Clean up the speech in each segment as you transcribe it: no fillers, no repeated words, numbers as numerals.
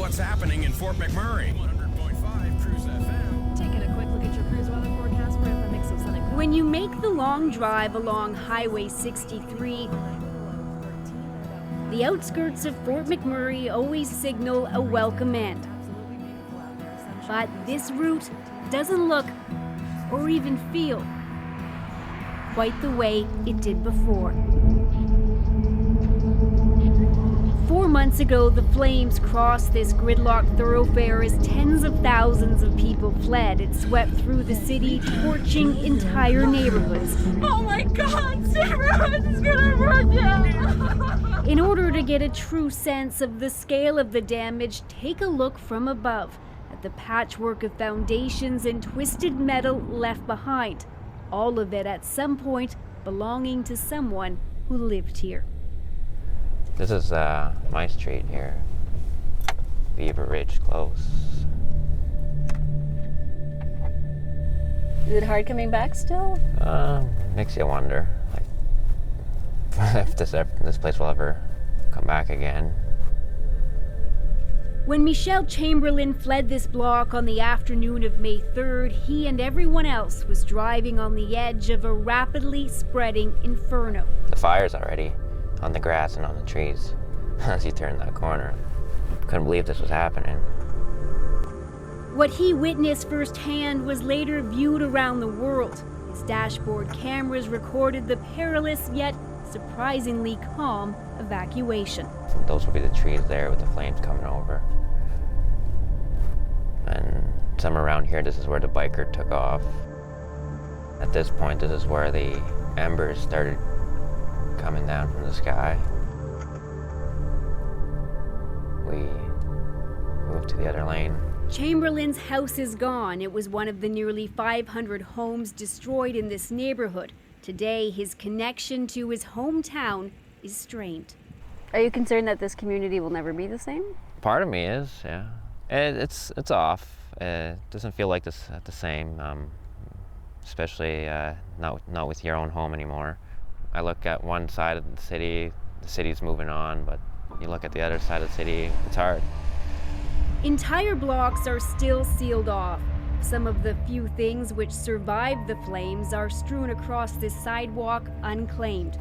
what's happening in Fort McMurray. 100.5 Cruise FM. Taking a quick look at your cruise weather forecast with a mix of sunny. When you make the long drive along Highway 63, the outskirts of Fort McMurray always signal a welcome end. But this route doesn't look or even feel quite the way it did before. 4 months ago, the flames crossed this gridlocked thoroughfare as tens of thousands of people fled. It swept through the city, torching entire neighborhoods. Oh my God, Sarah, this is gonna burn down. In order to get a true sense of the scale of the damage, take a look from above at the patchwork of foundations and twisted metal left behind. All of it at some point belonging to someone who lived here. This is my street here, Beaver Ridge Close. Is it hard coming back still? Makes you wonder, like, if this place will ever come back again. When Michelle Chamberlain fled this block on the afternoon of May 3rd, he and everyone else was driving on the edge of a rapidly spreading inferno. The fire's already on the grass and on the trees as you turn that corner. Couldn't believe this was happening. What he witnessed firsthand was later viewed around the world. His dashboard cameras recorded the perilous yet surprisingly calm evacuation. Those would be the trees there with the flames coming over. And somewhere around here, this is where the biker took off. At this point, this is where the embers started coming down from the sky. We moved to the other lane. Chamberlain's house is gone. It was one of the nearly 500 homes destroyed in this neighborhood. Today, his connection to his hometown is strained. Are you concerned that this community will never be the same? Part of me is, yeah. It's off. It doesn't feel like this the same, especially not with your own home anymore. I look at one side of the city's moving on, but you look at the other side of the city, it's hard. Entire blocks are still sealed off. Some of the few things which survived the flames are strewn across this sidewalk unclaimed.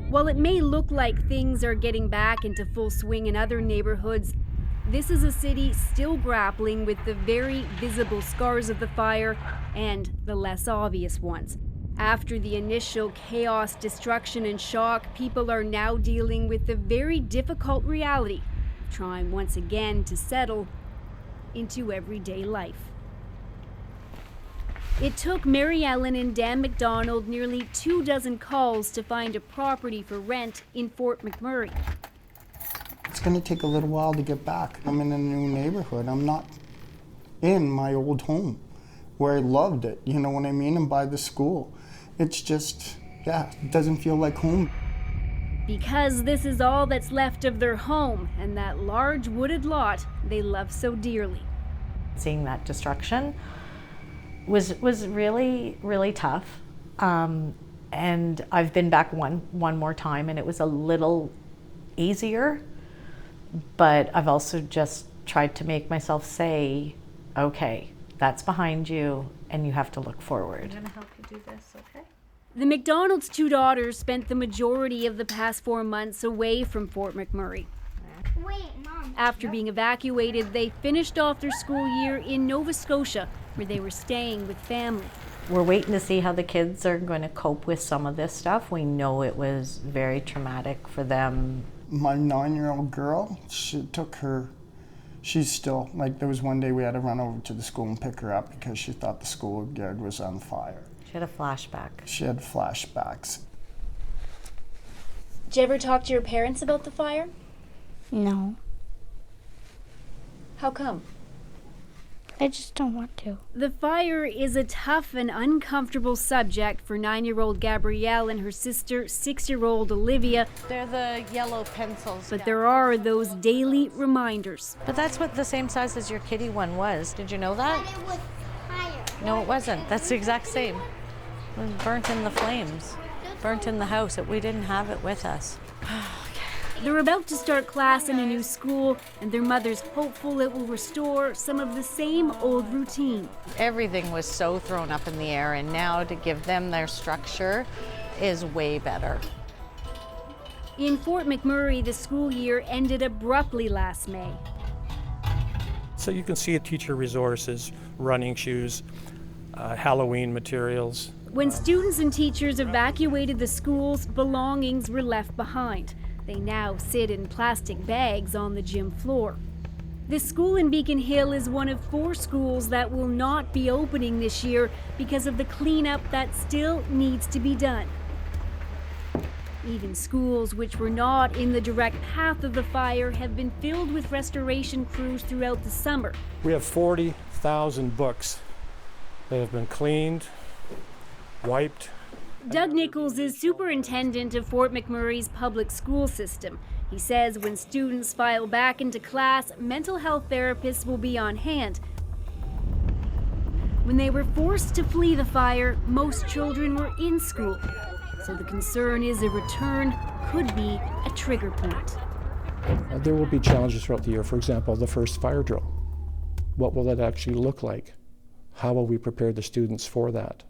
While it may look like things are getting back into full swing in other neighborhoods, this is a city still grappling with the very visible scars of the fire and the less obvious ones. After the initial chaos, destruction, and shock, people are now dealing with the very difficult reality of trying once again to settle into everyday life. It took Mary Ellen and Dan McDonald nearly 24 calls to find a property for rent in Fort McMurray. It's going to take a little while to get back. I'm in a new neighborhood. I'm not in my old home where I loved it, you know what I mean, and by the school. It's just, it doesn't feel like home. Because this is all that's left of their home and that large wooded lot they love so dearly. Seeing that destruction was really, really tough. And I've been back one more time and it was a little easier, but I've also just tried to make myself say, okay, that's behind you and you have to look forward. I'm gonna help you do this, okay? The McDonald's two daughters spent the majority of the past 4 months away from Fort McMurray. Wait, Mom. After being evacuated, they finished off their school year in Nova Scotia, where they were staying with family. We're waiting to see how the kids are going to cope with some of this stuff. We know it was very traumatic for them. My 9-year-old girl, she's still, like, there was one day we had to run over to the school and pick her up because she thought the schoolyard was on fire. She had a flashback. She had flashbacks. Did you ever talk to your parents about the fire? No, How come? I just don't want to. The fire is a tough and uncomfortable subject for 9-year-old Gabrielle and her sister, 6-year-old Olivia. They're the yellow pencils. But there are those daily reminders. But that's what the same size as your kitty one was. Did you know that? But it was higher. No, it wasn't. That's the exact same. It was burnt in the flames. Burnt in the house. We didn't have it with us. They're about to start class in a new school, and their mother's hopeful it will restore some of the same old routine. Everything was so thrown up in the air, and now to give them their structure is way better. In Fort McMurray, the school year ended abruptly last May. So you can see teacher resources, running shoes, Halloween materials. When students and teachers evacuated the schools, belongings were left behind. They now sit in plastic bags on the gym floor. This school in Beacon Hill is one of 4 schools that will not be opening this year because of the cleanup that still needs to be done. Even schools which were not in the direct path of the fire have been filled with restoration crews throughout the summer. We have 40,000 books that have been cleaned, wiped. Doug Nichols is superintendent of Fort McMurray's public school system. He says when students file back into class, mental health therapists will be on hand. When they were forced to flee the fire, most children were in school. So the concern is a return could be a trigger point. There will be challenges throughout the year. For example, the first fire drill. What will it actually look like? How will we prepare the students for that?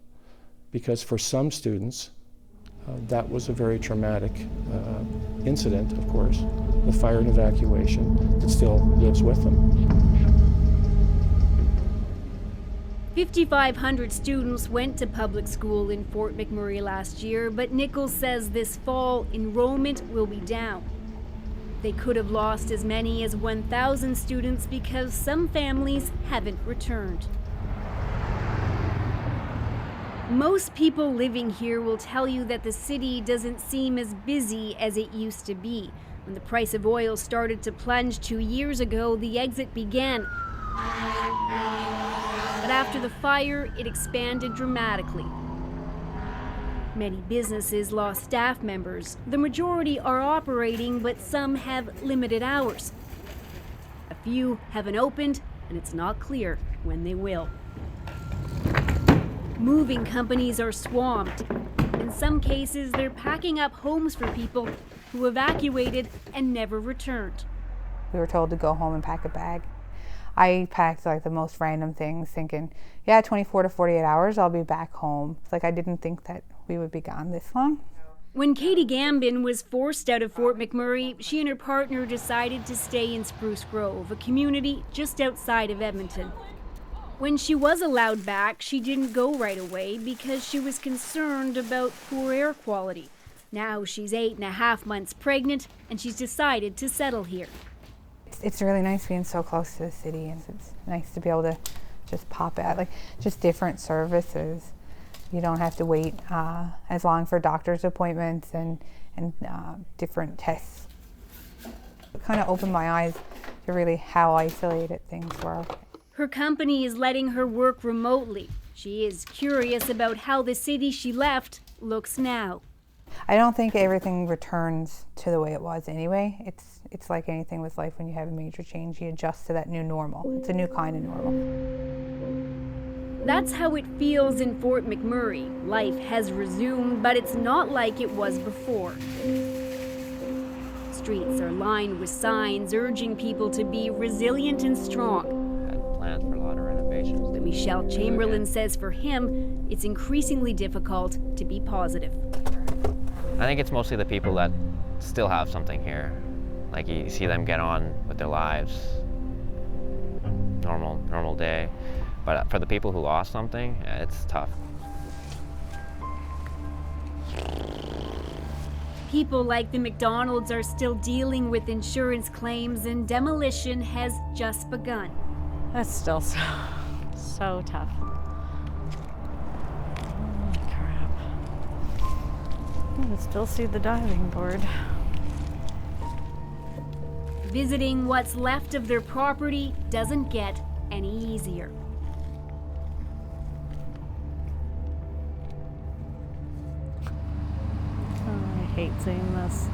Because for some students, that was a very traumatic incident, of course, the fire and evacuation that still lives with them. 5,500 students went to public school in Fort McMurray last year, but Nichols says this fall enrollment will be down. They could have lost as many as 1,000 students because some families haven't returned. Most people living here will tell you that the city doesn't seem as busy as it used to be. When the price of oil started to plunge 2 years ago, the exit began. But after the fire, it expanded dramatically. Many businesses lost staff members. The majority are operating, but some have limited hours. A few haven't opened, and it's not clear when they will. Moving companies are swamped. In some cases, they're packing up homes for people who evacuated and never returned. We were told to go home and pack a bag. I packed like the most random things, thinking, yeah, 24 to 48 hours, I'll be back home. It's like I didn't think that we would be gone this long. When Katie Gambin was forced out of Fort McMurray, she and her partner decided to stay in Spruce Grove, a community just outside of Edmonton. When she was allowed back, she didn't go right away because she was concerned about poor air quality. Now she's 8.5 months pregnant, and she's decided to settle here. It's really nice being so close to the city, and it's nice to be able to just pop out, like just different services. You don't have to wait as long for doctor's appointments and different tests. It kind of opened my eyes to really how isolated things were. Her company is letting her work remotely. She is curious about how the city she left looks now. I don't think everything returns to the way it was anyway. It's like anything with life. When you have a major change, you adjust to that new normal. It's a new kind of normal. That's how it feels in Fort McMurray. Life has resumed, but it's not like it was before. Streets are lined with signs urging people to be resilient and strong. Had plans for a lot of renovations. But Michelle Chamberlain says for him, it's increasingly difficult to be positive. I think it's mostly the people that still have something here. Like you see them get on with their lives, normal day. But for the people who lost something, it's tough. People like the McDonald's are still dealing with insurance claims, and demolition has just begun. That's still so tough. Oh, crap. I can still see the diving board. Visiting what's left of their property doesn't get any easier. I hate seeing this.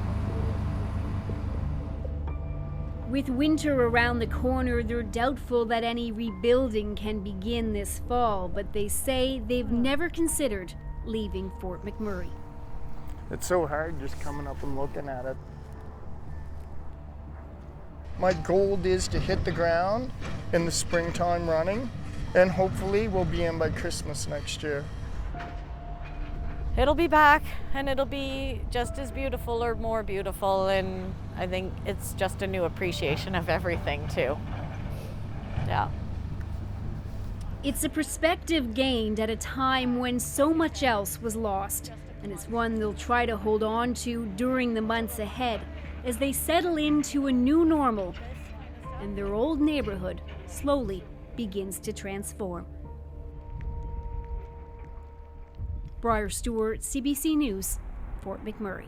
With winter around the corner, they're doubtful that any rebuilding can begin this fall, but they say they've never considered leaving Fort McMurray. It's so hard just coming up and looking at it. My goal is to hit the ground in the springtime running, and hopefully we'll be in by Christmas next year. It'll be back, and it'll be just as beautiful or more beautiful, and I think it's just a new appreciation of everything too. Yeah. It's a perspective gained at a time when so much else was lost, and it's one they'll try to hold on to during the months ahead as they settle into a new normal and their old neighborhood slowly begins to transform. Briar Stewart, CBC News, Fort McMurray.